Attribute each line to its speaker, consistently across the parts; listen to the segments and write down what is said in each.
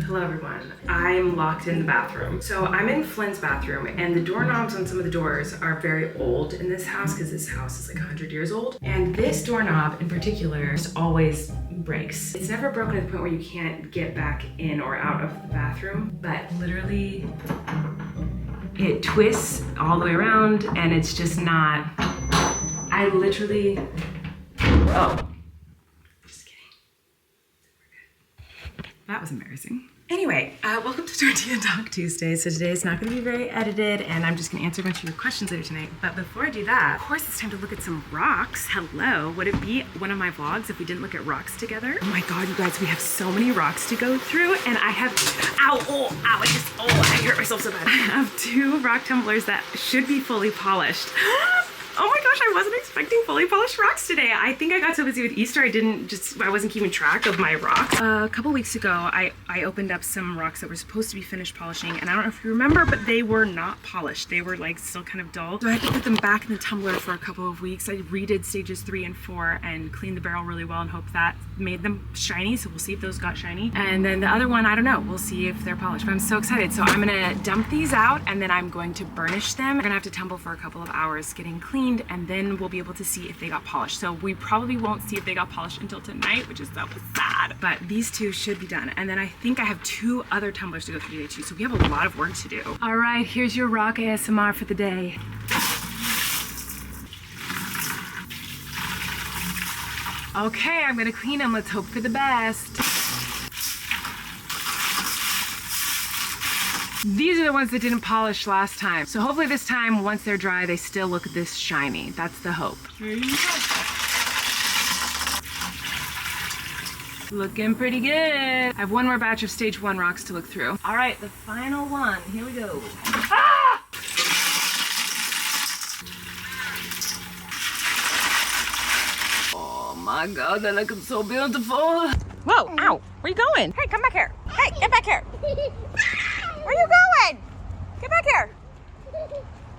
Speaker 1: Hello everyone. I'm locked in the bathroom. So I'm in Flynn's bathroom and the doorknobs on some of the doors are very old in this house because this house is like 100 years old. And this doorknob in particular just always breaks. It's never broken to the point where you can't get back in or out of the bathroom, but literally it twists all the way around and it's just not, I literally, oh, just kidding. That was embarrassing. Anyway, welcome to Tortilla Talk Tuesday. So today is not gonna be very edited and I'm just gonna answer a bunch of your questions later tonight. But before I do that, of course it's time to look at some rocks. Hello, would it be one of my vlogs if we didn't look at rocks together? Oh my God, you guys, we have so many rocks to go through and I have, I hurt myself so bad. I have 2 rock tumblers that should be fully polished. Oh my gosh, I wasn't expecting fully polished rocks today. I think I got so busy with Easter, I wasn't keeping track of my rocks. A couple weeks ago, I opened up some rocks that were supposed to be finished polishing, and I don't know if you remember, but they were not polished. They were like still kind of dull. So I had to put them back in the tumbler for a couple of weeks. I redid stages 3 and 4 and cleaned the barrel really well and hope that made them shiny. So we'll see if those got shiny. And then the other one, I don't know, we'll see if they're polished, but I'm so excited. So I'm gonna dump these out and then I'm going to burnish them. I'm gonna have to tumble for a couple of hours getting cleaned and then we'll be able to see if they got polished. So we probably won't see if they got polished until tonight, which is so sad. But these 2 should be done. And then I think I have 2 other tumblers to go through today too. So we have a lot of work to do. All right, here's your rock ASMR for the day. Okay, I'm gonna clean them. Let's hope for the best. These are the ones that didn't polish last time. So hopefully this time, once they're dry, they still look this shiny. That's the hope. Here you go. Looking pretty good. I have 1 more batch of stage 1 rocks to look through. All right, the final one. Here we go. Ah! Oh my God, they're looking so beautiful. Whoa, ow, where you going? Hey, come back here. Hey, get back here. Where you going? Get back here.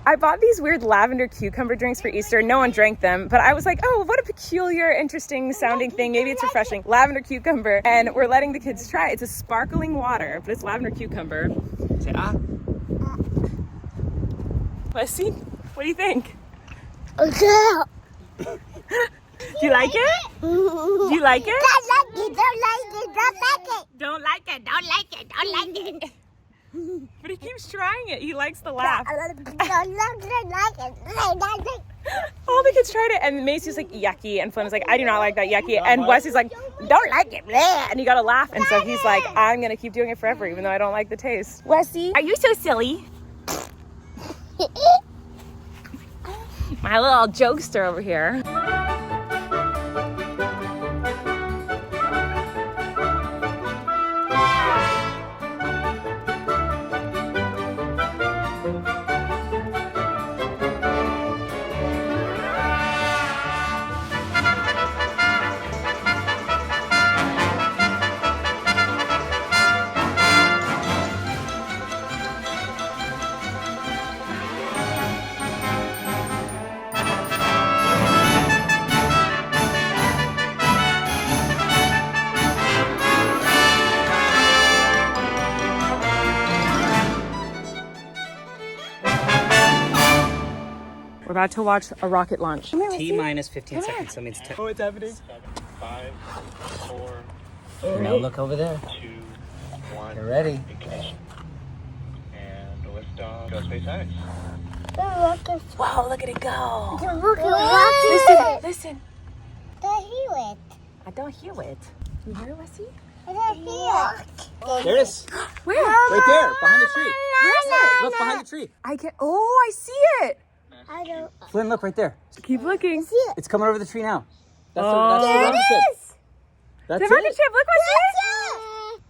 Speaker 1: I bought these weird lavender cucumber drinks for Easter. No one drank them, but I was like, oh, what a peculiar, interesting sounding thing. Maybe it's refreshing. Lavender cucumber, and we're letting the kids try it. It's a sparkling water, but it's lavender cucumber. Say ah. Let's see. What do you think?
Speaker 2: Okay.
Speaker 1: Do you like it? Do you like it?
Speaker 2: Don't like it, don't like it, don't like it.
Speaker 1: Don't like it, don't like it, don't like it. But he keeps trying it. He likes to laugh.
Speaker 2: Don't like it.
Speaker 1: All the kids tried it, and Macy's like, yucky, and Flynn was like, I do not like that, yucky, and Wesley's like, don't like it, and you gotta laugh, and so he's like, I'm gonna keep doing it forever, even though I don't like the taste. Wesley, are you so silly? My little jokester over here. We're about to watch a rocket launch.
Speaker 3: T minus 15 seconds, so it means 10.
Speaker 1: Oh, it's happening.
Speaker 4: 5, 4,
Speaker 3: Now look over there.
Speaker 4: 2, 1.
Speaker 3: You're ready.
Speaker 4: Ignition. And liftoff. Go SpaceX.
Speaker 1: Whoa, look at it go. Listen.
Speaker 2: Don't hear it.
Speaker 1: I don't hear it. You hear it, Wesley?
Speaker 2: I don't hear it.
Speaker 3: There it is.
Speaker 1: Where?
Speaker 3: Right there, behind the tree.
Speaker 1: Where is it?
Speaker 3: Look behind the tree.
Speaker 1: I can. Oh, I see it.
Speaker 2: I don't
Speaker 3: Flynn, look right there.
Speaker 1: Keep looking.
Speaker 2: see it.
Speaker 3: It's coming over the tree now. That's
Speaker 1: Oh.
Speaker 3: the
Speaker 2: There
Speaker 3: rocket
Speaker 2: it
Speaker 3: ship.
Speaker 2: is.
Speaker 3: That's
Speaker 1: The rocket
Speaker 3: it.
Speaker 1: ship. Look, Wesley.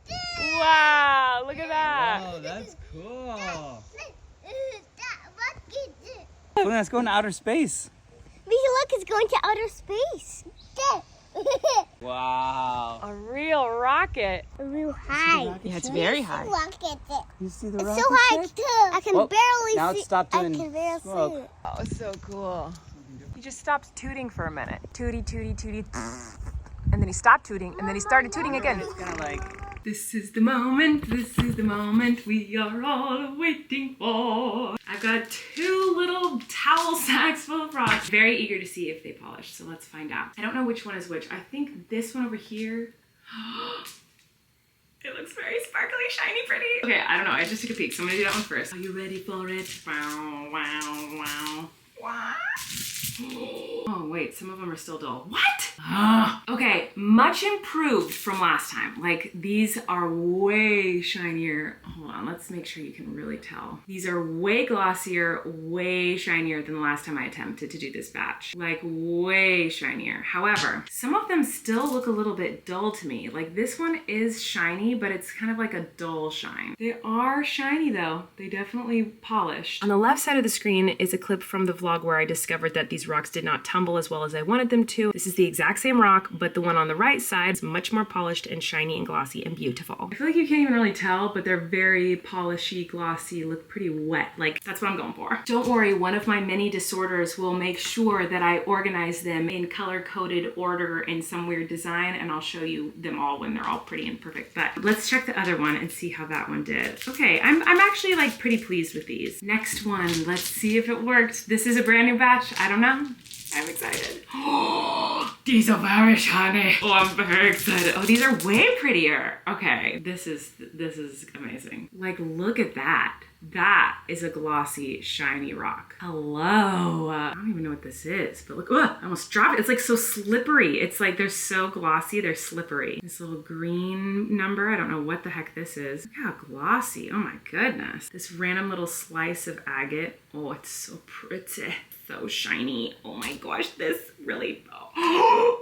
Speaker 2: That's
Speaker 1: Wow, look at that.
Speaker 3: Oh, that's cool.
Speaker 2: What is it?
Speaker 3: Flynn, that's going to outer space.
Speaker 2: Look, it's going to outer space.
Speaker 3: Wow.
Speaker 1: A real rocket.
Speaker 2: Real high.
Speaker 1: Yeah, it's very high.
Speaker 2: Look at it.
Speaker 3: You see the
Speaker 2: It's
Speaker 3: rocket
Speaker 2: so high
Speaker 3: ship?
Speaker 2: too. I can
Speaker 3: Well,
Speaker 2: barely
Speaker 3: now
Speaker 2: see.
Speaker 3: it's stopped doing
Speaker 2: I can barely
Speaker 3: smoke.
Speaker 2: see it.
Speaker 1: Oh, so cool. He just stopped tooting for a minute. Tootie, tootie, tootie. And then he stopped tooting, and then he started tooting again.
Speaker 3: It's gonna like
Speaker 1: This is the moment we are all waiting for. I've got 2 little towel sacks full of rocks. Very eager to see if they polish, so let's find out. I don't know which one is which. I think this one over here. It looks very sparkly, shiny, pretty. Okay, I don't know. I just took a peek, so I'm gonna do that one first. Are you ready for it? Wow, wow, wow. Wow. Oh wait, some of them are still dull. What? Okay, much improved from last time. Like, these are way shinier. Hold on, let's make sure you can really tell. These are way glossier, way shinier than the last time I attempted to do this batch. Like, way shinier. However, some of them still look a little bit dull to me. Like, this one is shiny, but it's kind of like a dull shine. They are shiny though. They definitely polished. On the left side of the screen is a clip from the vlog where I discovered that these rocks did not tumble as well as I wanted them to. This is the exact same rock, but the one on the right side is much more polished and shiny and glossy and beautiful. I feel like you can't even really tell, but they're very polishy, glossy, look pretty wet. Like, that's what I'm going for. Don't worry, one of my many disorders will make sure that I organize them in color-coded order in some weird design, and I'll show you them all when they're all pretty and perfect. But let's check the other one and see how that one did. Okay, I'm actually like pretty pleased with these. Next one, let's see if it worked. This is a brand new batch. I don't know. I'm excited. Oh, these are very shiny. Oh, I'm very excited. Oh, these are way prettier. Okay, this is amazing. Like, look at that. That is a glossy, shiny rock. Hello. I don't even know what this is, but look, I almost dropped it. It's like so slippery. It's like they're so glossy, they're slippery. This little green number, I don't know what the heck this is. Look how glossy, oh my goodness. This random little slice of agate. Oh, it's so pretty. So shiny. Oh my gosh, this really,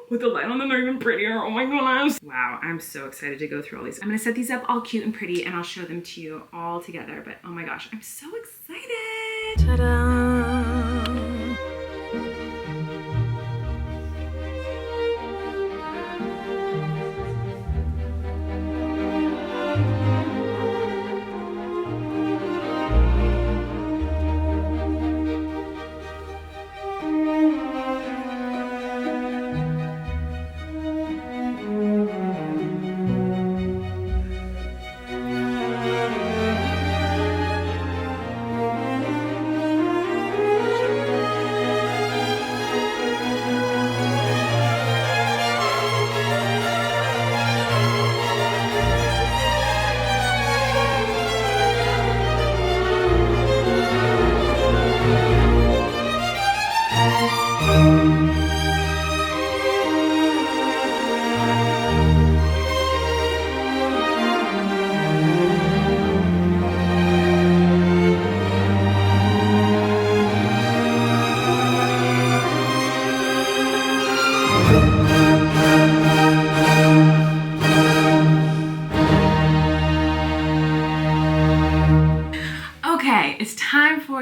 Speaker 1: with the light on them, they're even prettier. Oh my goodness. Wow, I'm so excited to go through all these. I'm gonna set these up all cute and pretty and I'll show them to you all together, but oh my gosh, I'm so excited. Ta-da!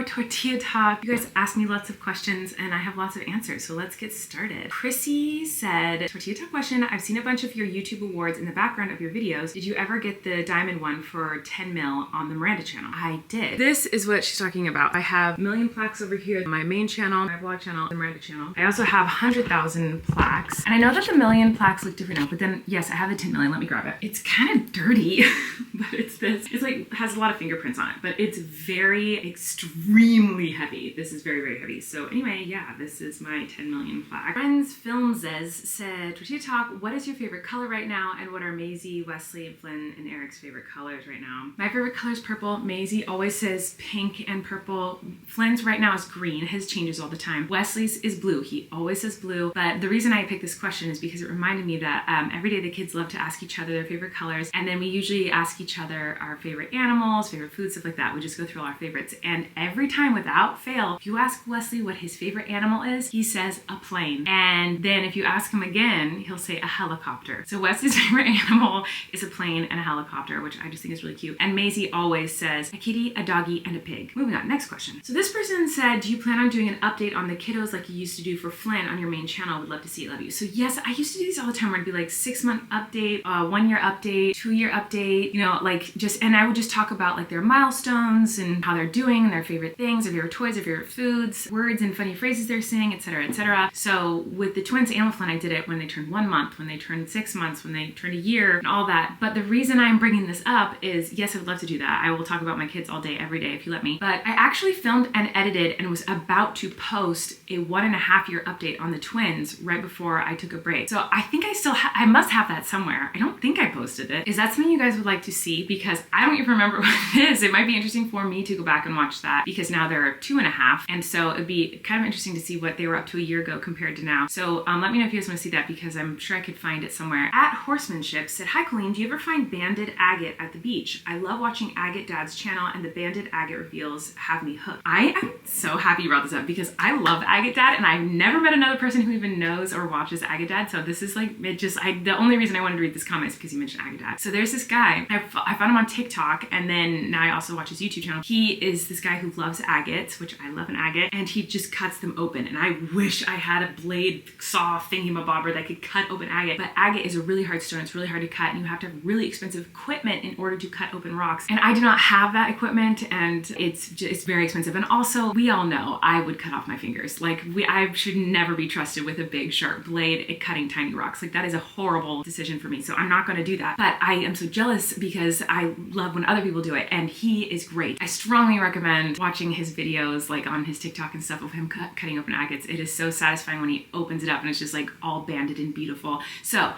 Speaker 1: Tortilla talk. You guys asked me lots of questions and I have lots of answers, so let's get started. Chrissy said, Tortilla talk question, I've seen a bunch of your YouTube awards in the background of your videos. Did you ever get the diamond one for 10 mil on the Miranda channel? I did. This is what she's talking about. I have million plaques over here on my main channel, my vlog channel, the Miranda channel. I also have 100,000 plaques. And I know that the million plaques look different now, but then yes, I have the 10 million. Let me grab it. It's kind of dirty, but it's this. It's like, has a lot of fingerprints on it, but it's very extremely heavy. This is very, very heavy. So anyway, yeah, this is my 10 million plaque. Friends Filmses said, Tortilla Talk, what is your favorite color right now? And what are Maisie, Wesley, and Flynn, and Eric's favorite colors right now? My favorite color is purple. Maisie always says pink and purple. Flynn's right now is green. His changes all the time. Wesley's is blue. He always says blue. But the reason I picked this question is because it reminded me that every day the kids love to ask each other their favorite colors. And then we usually ask each other our favorite animals, favorite foods, stuff like that. We just go through all our favorites. And every time without fail, if you ask Wesley what his favorite animal is, he says a plane. And then if you ask him again, he'll say a helicopter. So Wesley's favorite animal is a plane and a helicopter, which I just think is really cute. And Maisie always says a kitty, a doggy, and a pig. Moving on, next question. So this person said, do you plan on doing an update on the kiddos like you used to do for Flynn on your main channel? Would love to see it, love you. So yes, I used to do these all the time where it'd be like 6-month update, 1-year update, 2-year update, you know, like just, and I would just talk about like their milestones and how they're doing and their favorite things, their favorite toys, their favorite foods, words and funny phrases they're saying, etc., etc. So with the twins Animal Fun, I did it when they turned 1 month, when they turned 6 months, when they turned a year, and all that. But the reason I'm bringing this up is, yes, I would love to do that. I will talk about my kids all day, every day, if you let me. But I actually filmed and edited and was about to post a 1.5 year update on the twins right before I took a break. So I think I still I must have that somewhere. I don't think I posted it. Is that something you guys would like to see? Because I don't even remember what it is. It might be interesting for me to go back and watch that, because now they're 2.5. And so it'd be kind of interesting to see what they were up to a year ago compared to now. So let me know if you guys want to see that, because I'm sure I could find it somewhere. At Horsemanship said, "Hi Colleen, do you ever find banded agate at the beach? I love watching Agate Dad's channel, and the banded agate reveals have me hooked." I am so happy you brought this up, because I love Agate Dad, and I've never met another person who even knows or watches Agate Dad. So this is like, the only reason I wanted to read this comment is because you mentioned Agate Dad. So there's this guy, I found him on TikTok, and then now I also watch his YouTube channel. He is this guy who loves agates, which I love an agate, and he just cuts them open. And I wish I had a blade saw thingy-mabobber that could cut open agate. But agate is a really hard stone. It's really hard to cut, and you have to have really expensive equipment in order to cut open rocks. And I do not have that equipment, and it's very expensive. And also, we all know I would cut off my fingers. Like, I should never be trusted with a big sharp blade at cutting tiny rocks. Like, that is a horrible decision for me. So I'm not going to do that. But I am so jealous because I love when other people do it, and he is great. I strongly recommend watching his videos, like on his TikTok and stuff, of him cutting open agates. It is so satisfying when he opens it up and it's just like all banded and beautiful. So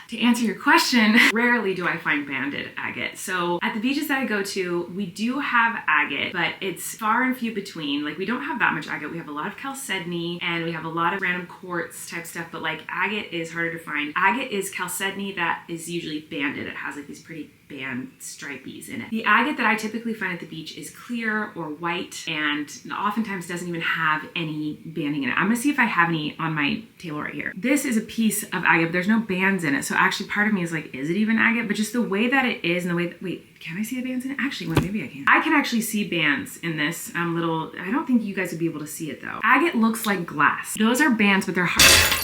Speaker 1: to answer your question, rarely do I find banded agate. So at the beaches that I go to, we do have agate, but it's far and few between. Like, we don't have that much agate. We have a lot of chalcedony, and we have a lot of random quartz type stuff, but like agate is harder to find. Agate is chalcedony that is usually banded. It has like these pretty band stripies in it. The agate that I typically find at the beach is clear or white, and oftentimes doesn't even have any banding in it. I'm gonna see if I have any on my table right here. This is a piece of agate, but there's no bands in it. So actually part of me is like, is it even agate? But just the way that it is, and the way that, wait, can I see the bands in it? Actually, well, maybe I can. I can actually see bands in this little, I don't think you guys would be able to see it though. Agate looks like glass. Those are bands, but they're hard.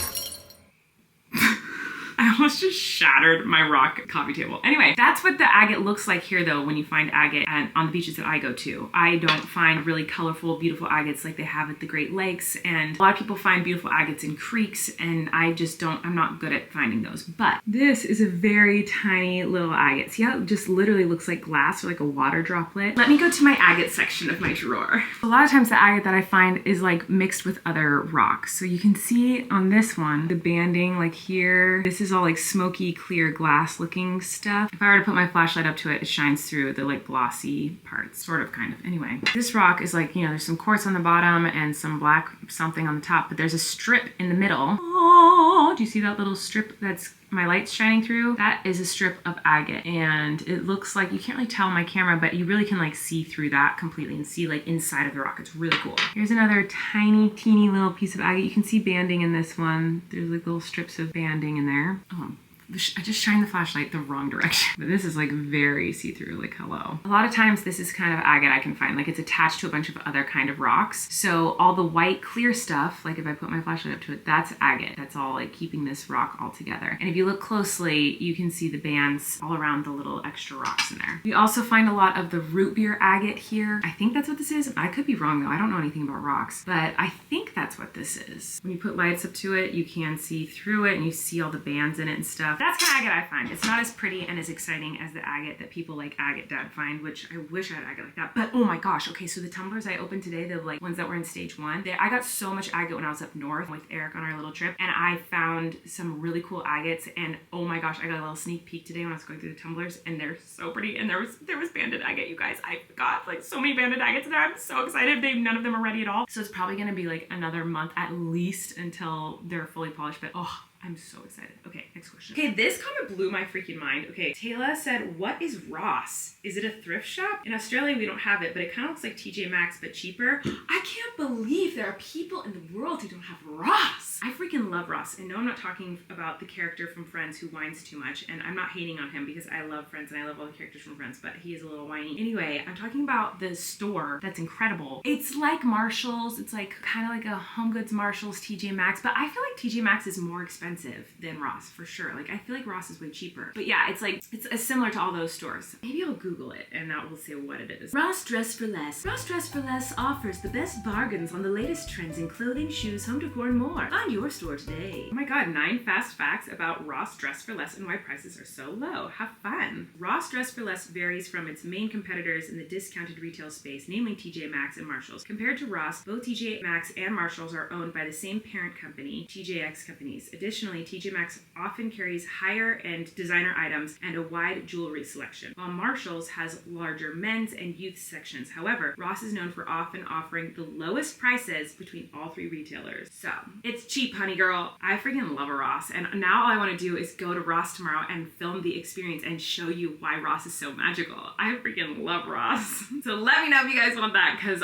Speaker 1: I almost just shattered my rock coffee table. Anyway, that's what the agate looks like here though when you find agate on the beaches that I go to. I don't find really colorful, beautiful agates like they have at the Great Lakes, and a lot of people find beautiful agates in creeks, and I just don't, I'm not good at finding those. But this is a very tiny little agate. See how it just literally looks like glass or like a water droplet? Let me go to my agate section of my drawer. A lot of times the agate that I find is like mixed with other rocks. So you can see on this one, the banding like here, this is all like smoky clear glass looking stuff. If I were to put my flashlight up to it, it shines through the like glossy parts, sort of, kind of. Anyway, this rock is like, you know, there's some quartz on the bottom and some black something on the top, but there's a strip in the middle. Oh, do you see that little strip that's my light's shining through? That is a strip of agate, and it looks like, you can't really tell on my camera, but you really can like see through that completely and see like inside of the rock. It's really cool. Here's another tiny, teeny little piece of agate. You can see banding in this one. There's like little strips of banding in there. Oh, I just shined the flashlight the wrong direction. But this is like very see-through, like hello. A lot of times this is kind of agate I can find, like it's attached to a bunch of other kind of rocks. So all the white clear stuff, like if I put my flashlight up to it, that's agate. That's all like keeping this rock all together. And if you look closely, you can see the bands all around the little extra rocks in there. We also find a lot of the root beer agate here. I think that's what this is. I could be wrong though. I don't know anything about rocks, but I think that's what this is. When you put lights up to it, you can see through it and you see all the bands in it and stuff. That's kind of agate I find. It's not as pretty and as exciting as the agate that people like Agate Dad find, which I wish I had agate like that. But oh my gosh, okay, so the tumblers I opened today, the like ones that were in stage 1, I got so much agate when I was up north with Eric on our little trip, and I found some really cool agates, and oh my gosh, I got a little sneak peek today when I was going through the tumblers, and they're so pretty, and there was banded agate, you guys. I got like so many banded agates there. I'm so excited. None of them are ready at all. So it's probably gonna be like another month at least until they're fully polished, but oh, I'm so excited. Okay, next question. Okay, this comment blew my freaking mind. Okay, Taylor said, what is Ross? Is it a thrift shop? In Australia, we don't have it, but it kind of looks like TJ Maxx, but cheaper. I can't believe there are people in the world who don't have Ross. I freaking love Ross. And no, I'm not talking about the character from Friends who whines too much, and I'm not hating on him because I love Friends and I love all the characters from Friends, but he is a little whiny. Anyway, I'm talking about the store that's incredible. It's like Marshall's. It's like kind of like a Home Goods Marshall's, TJ Maxx, but I feel like TJ Maxx is more expensive than Ross for sure. Like, I feel like Ross is way cheaper. But yeah, it's like, it's similar to all those stores. Maybe I'll Google it and that will say what it is. Ross Dress for Less. Ross Dress for Less offers the best bargains on the latest trends in clothing, shoes, home decor, and more. Find your store today. Oh my god, 9 fast facts about Ross Dress for Less and why prices are so low. Have fun. Ross Dress for Less varies from its main competitors in the discounted retail space, namely TJ Maxx and Marshalls. Compared to Ross, both TJ Maxx and Marshalls are owned by the same parent company, TJX Companies. Additionally, TJ Maxx often carries higher-end designer items and a wide jewelry selection, while Marshalls has larger men's and youth sections. However, Ross is known for often offering the lowest prices between all 3 retailers. So, it's cheap, honey girl. I freaking love a Ross, and now all I want to do is go to Ross tomorrow and film the experience and show you why Ross is so magical. I freaking love Ross. So let me know if you guys want that, because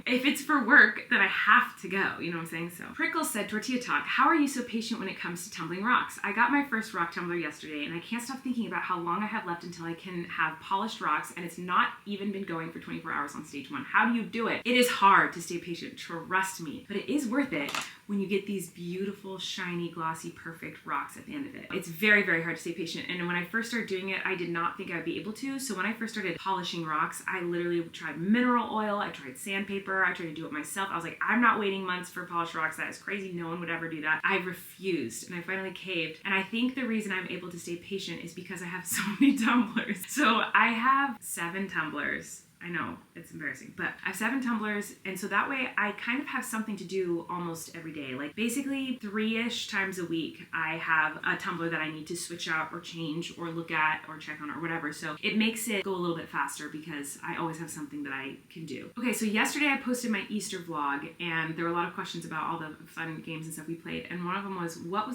Speaker 1: if it's for work, then I have to go, you know what I'm saying? So, Prickle said, Tortilla Talk, how are you so patient when it comes to tumbling rocks? I got my first rock tumbler yesterday, and I can't stop thinking about how long I have left until I can have polished rocks, and it's not even been going for 24 hours on stage 1. How do you do it? It is hard to stay patient, trust me, but it is worth it when you get these beautiful, shiny, glossy, perfect rocks at the end of it. It's very, very hard to stay patient, and when I first started doing it, I did not think I'd be able to, so when I first started polishing rocks, I literally tried mineral oil, I tried sandpaper, I tried to do it myself. I was like, I'm not waiting months for polished rocks, that is crazy, no one would ever do that. I refused, and I finally caved, and I think the reason I'm able to stay patient is because I have so many tumblers. So I have 7 tumblers. I know, it's embarrassing, but I have 7 tumblers, and so that way I kind of have something to do almost every day. Like basically 3-ish times a week, I have a tumbler that I need to switch out or change or look at or check on or whatever. So it makes it go a little bit faster because I always have something that I can do. Okay, so yesterday I posted my Easter vlog, and there were a lot of questions about all the fun games and stuff we played, and one of them was, what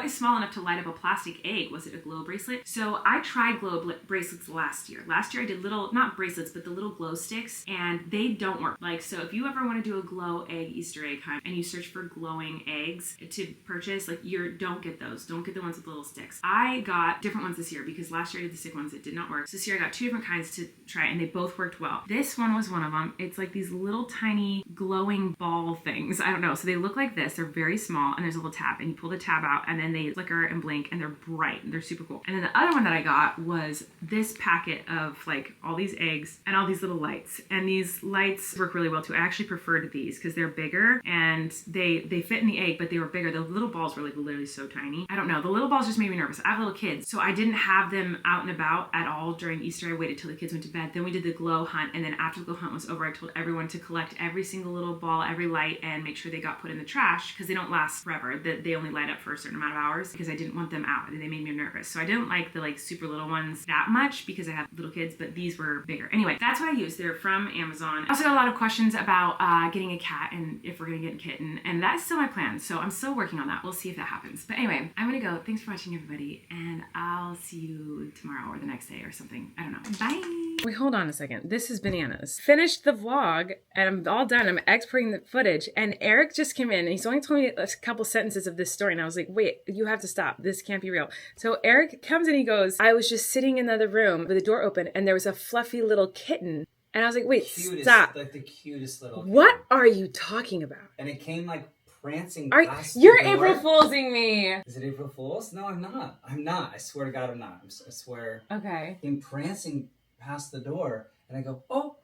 Speaker 1: is small enough to light up a plastic egg? Was it a glow bracelet? So I tried glow bracelets last year. Last year I did little, not bracelets, but the little glow sticks, and they don't work. Like, so if you ever want to do a glow egg Easter egg hunt and you search for glowing eggs to purchase, like, don't get those. Don't get the ones with little sticks. I got different ones this year because last year I did the stick ones. It did not work. So this year I got 2 different kinds to try, and they both worked well. This one was one of them. It's like these little tiny glowing ball things. I don't know. So they look like this. They're very small, and there's a little tab, and you pull the tab out, and then they flicker and blink, and they're bright, and they're super cool. And then the other one that I got was this packet of like all these eggs and all these little lights, and these lights work really well too. I actually preferred these because they're bigger and they fit in the egg, but they were bigger. The little balls were like literally so tiny. I don't know, the little balls just made me nervous. I have little kids, so I didn't have them out and about at all during Easter. I waited till the kids went to bed. Then we did the glow hunt, and then after the glow hunt was over, I told everyone to collect every single little ball, every light, and make sure they got put in the trash because they don't last forever. They only light up for a certain amount of hours because I didn't want them out, and they made me nervous. So I didn't like the like super little ones that much because I have little kids, but these were bigger. Anyway, that's what I used. They're from Amazon. I also got a lot of questions about getting a cat and if we're gonna get a kitten, and that's still my plan, so I'm still working on that. We'll see if that happens. But anyway, I'm gonna go. Thanks for watching, everybody, and I'll see you tomorrow or the next day or something. I don't know. Bye! Wait, hold on a second. This is bananas. Finished the vlog, and I'm all done. I'm exporting the footage, and Eric just came in, and he's only told me a couple sentences of this story, and I was like, wait, you have to stop. This can't be real. So Eric comes in, he goes, I was just sitting in the other room with the door open, and there was a fluffy little kitten. And I was like, wait, stop.
Speaker 3: Like the cutest little kitten.
Speaker 1: What are you talking about?
Speaker 3: And it came like prancing past
Speaker 1: You're
Speaker 3: the door.
Speaker 1: April Foolsing me.
Speaker 3: Is it April Fool's? No, I'm not. I'm not. I swear to God, I'm not. I swear.
Speaker 1: Okay.
Speaker 3: It came prancing past the door, and I go, oh.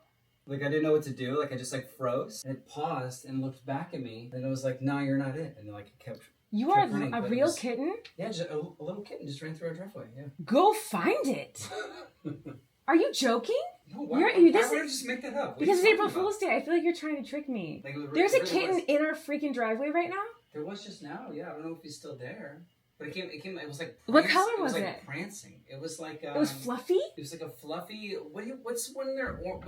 Speaker 3: Like, I didn't know what to do. Like, I just, like, froze. And it paused and looked back at me. And it was like, no, you're not it. And, like, it kept...
Speaker 1: You are
Speaker 3: running,
Speaker 1: a real kitten?
Speaker 3: Yeah, just a little kitten just ran through our driveway, yeah.
Speaker 1: Go find it. Are you joking?
Speaker 3: No, why would I just make that up?
Speaker 1: Because it's April Fool's Day. I feel like you're trying to trick me.
Speaker 3: Like,
Speaker 1: There's a kitten in our freaking driveway right now?
Speaker 3: There was just now, yeah. I don't know if he's still there. But it was like
Speaker 1: what color was
Speaker 3: it?
Speaker 1: It
Speaker 3: Was like prancing. It was like
Speaker 1: it was fluffy?
Speaker 3: It was like a fluffy what's when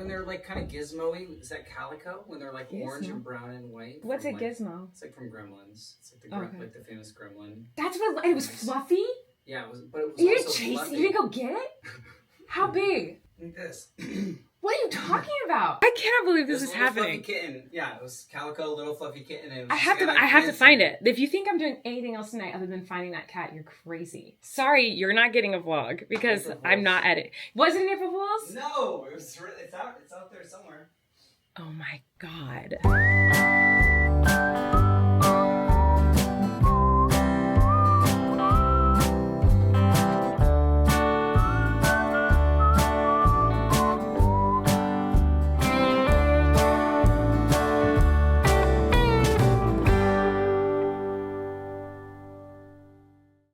Speaker 3: they're like kind of gizmo-y? Is that calico? When they're like orange and brown and white?
Speaker 1: What's a gizmo?
Speaker 3: It's like from Gremlins. It's like like the famous Gremlin.
Speaker 1: That's what it was fluffy?
Speaker 3: Yeah, it was, but it was
Speaker 1: you
Speaker 3: also fluffy.
Speaker 1: You didn't go get it? How big?
Speaker 3: Like this.
Speaker 1: What are you talking about? I cannot believe this is happening.
Speaker 3: Fluffy kitten. Yeah, it was calico, little fluffy kitten. And it was
Speaker 1: I have to find it. If you think I'm doing anything else tonight other than finding that cat, you're crazy. Sorry, you're not getting a vlog because I'm not editing. Was it an April Fool's?
Speaker 3: No, it's out there somewhere.
Speaker 1: Oh my God.